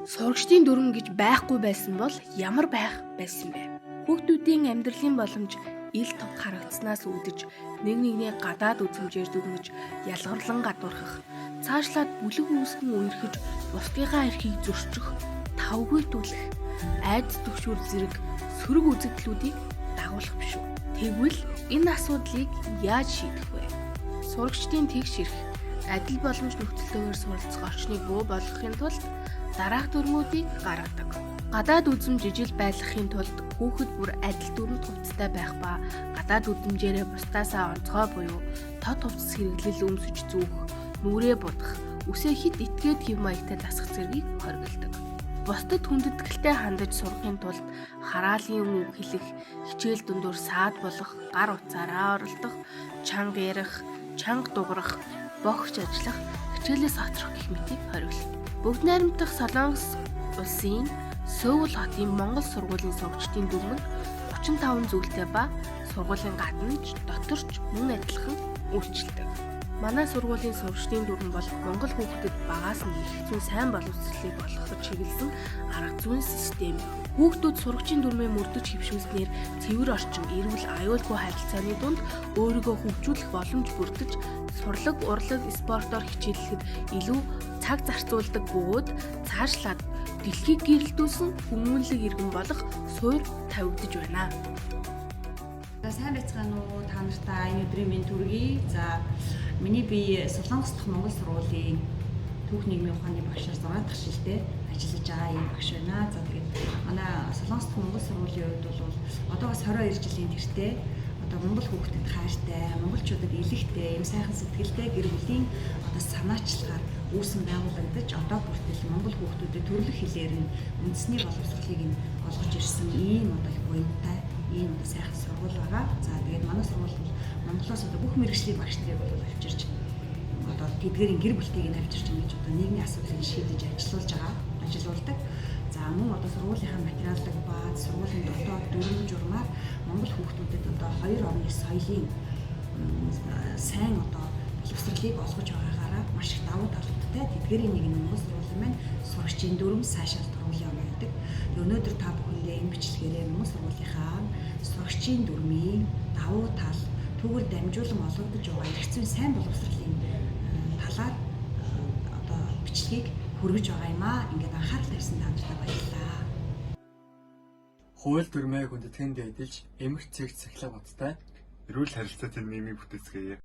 Сурагчдын дүрм гэж байхгүй байсан бол ямар байх байсан бэ? Хүүхдүүдийн амьдралын боломж ил тод харагдсанаас үүдэж нэг нэгний гадаад үзмжээр дүрмэж ялгарлан гадуурхах, цаашлаад бүлэг үүсгэн үерхэж бусдынхаа эрхийг зөрчих, тавгүйтүүлэх, айдас түгшүүр зэрэг сөрөг үзэгдлүүдийг дагуулах биш үү? Тэгвэл энэ асуудлыг яаж шийдэх вэ? Сурагчдын тэгш эрх, адил боломж нөхцөлтэйгээр суралцах орчныг буу болгохын тулд дараах дүрмүүдийг гаргадаг. Гадаад үзмж ижил байлгахын тулд хүүхэд бүр адил дүрмд хувцастай байх ба гадаад үзмжээрээ бусдаасаа онцгой буюу тод хувцас хэрэглэл өмсөж зүүх, нүрээ будах, үсээ хит итгээд хэв маягтай засах зэргийг хоригддаг. Бусдад хүндэтгэлтэй хандаж сурахын тулд хараалын үг хэлэх, хичээл дундуур саад болох, гар утсаараа оролдох, чанга ярих, чанга дуурах, богч ажиллах, хичээлээс хоцрох гэх мэтийг хоригддаг. Бүгд найрамдах Солонгос улсын Сөүл хотын Монгол сургуулийн сурагчдын дүрм нь 35 зүйлтэй ба сургуулийн гаднаж доторч мөн адилхан үйлчилдэг. Манай сургуулийн сурагчдын дүрм бол Монгол хүүхдэд багаас нь их зүйн сайн боловсролыг болгоход чиглэсэн арга зүйн систем. Хүүхдүүд сурагчийн дүрмээ мөрдөж хөвшүүлснээр цэвэр орчин, эрүүл, аюулгүй харилцааны дунд өөрийгөө хөгжүүлэх боломж бүрдэж, сурлаг, урлаг, спортоор хичээллэхэд илүү цаг зарцуулдаг бөгөөд цаашлаад дэлхийг гэрэлтүүлсэн хүмүүнлэг иргэн болох суурь тавигдж байна. Сайн байцгаана уу та нартай энэ өдрийн минь төргий. За миний би Солонгос дахь Монгол сургуулийн түүх нийгмийн ухааны багшаар 6 дахь шилдээ ажиллаж байгаа юм багш байна. За тэгээд манай Солонгос дахь Монгол сургуулийн хувьд бол одоогоос 22 жилийн тэртээ Монгол хүүхдэд хайртай, монголчуудад илэгтэй, юм сайхан сэтгэлтэй гэр бүлийн санаачлагаар үүсэн байгуулагдаж одоо хүртэл монгол хүүхдүүдэд төрөлх хэлээр нь үндэсний боловсролыг нь олгож ирсэн ийм буянтай ийм сайхан сургууль байгаа. За тэгээд манай сургууль бол Монголоос бүх мэргэжлийн багш нарыг авчирч тэдгээрийн гэр бүлтэйг нь авчирч ингэж нийгмийн асуудлыг шийдэж ажилуулдаг. За мөн сургуулийнхаа материалыг бааз, сургуулийн дотоод дүрм журмаар монгол хүүхдүүдэд хоёр орны соёлын сайн боловсролыг олгож байгаагаараа маш их давуу талтай. Тэдгээрийн нэг нь монгол сургуулийн маань сурагчийн дүрм сайшаал тургуулын он байдаг. Өнөөдөр та бүхэндээ энэ бичлэгээрээ монгол сургуулийнхаа сурагчийн дүрмийн давуу тал, түүгээр дамжуулан олгогдож байгаа эрх зүйн сайн боловсролын талаар бичлэгийг хүргэж байгаа юм аа. Ингээд анхаарал тавьсан таамагтай баярлалаа. Хууль дүрмээ хүндэтгэн дэдэлж эмх цэгц сахилга баттай эрүүл харилцаатай нийгмийг бүтээцгээе.